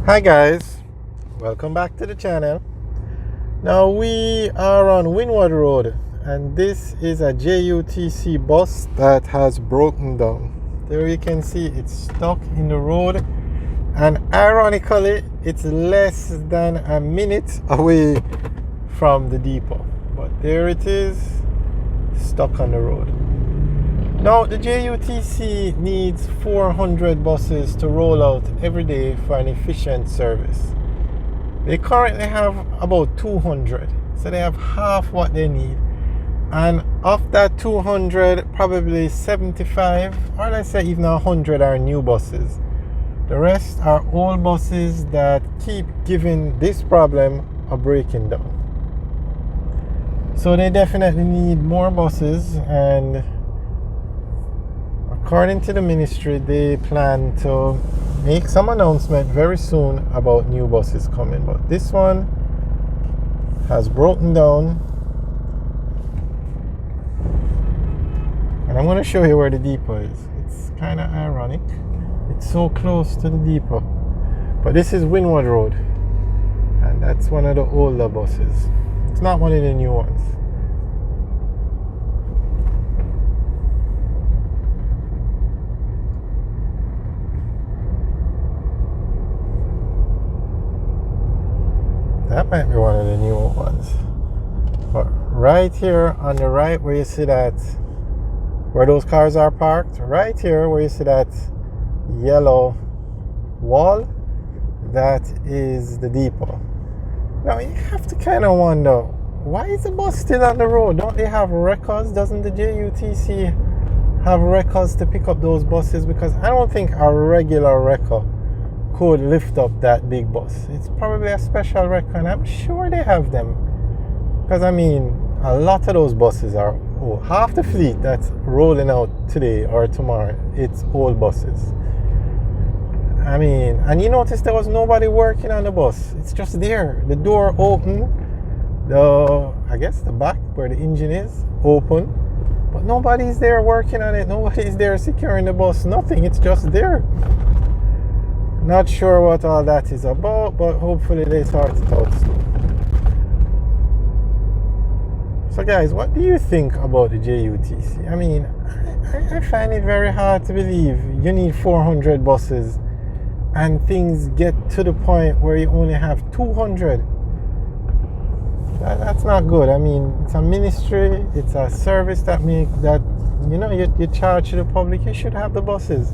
Hi guys, welcome back to the channel. Now we are on Windward Road and this is a JUTC bus that has broken down. There you can see it's stuck in the road, and ironically it's less than a minute away from the depot, but there it is, stuck on the road. Now the JUTC needs 400 buses to roll out every day for an efficient service. They currently have about 200, so they have half what they need. And of that 200, probably 75, or let's say even 100 are new buses. The rest are old buses that keep giving this problem a breaking down. So they definitely need more buses, and according to the ministry, they plan to make some announcement very soon about new buses coming. But this one has broken down. And I'm going to show you where the depot is. It's kind of ironic. It's so close to the depot. But this is Windward Road. And that's one of the older buses. It's not one of the new ones. That might be one of the newer ones. But right here on the right where you see that, where those cars are parked, right here where you see that yellow wall, that is the depot. Now you have to kind of wonder, why is the bus still on the road? Don't they have records? Doesn't the JUTC have records to pick up those buses? Because I don't think a regular record could lift up that big bus. It's probably a special record, and I'm sure they have them. Because I mean, a lot of those buses are old. Half the fleet that's rolling out today or tomorrow, it's old buses. I mean, and you notice there was nobody working on the bus. It's just there. The door open. I guess the back where the engine is open. But nobody's there working on it. Nobody's there securing the bus. Nothing. It's just there. Not sure what all that is about, but hopefully they sort it out soon. So guys, what do you think about the JUTC? I mean, I find it very hard to believe you need 400 buses and things get to the point where you only have 200. That's not good. I mean, it's a ministry, it's a service that you charge to the public. You should have the buses.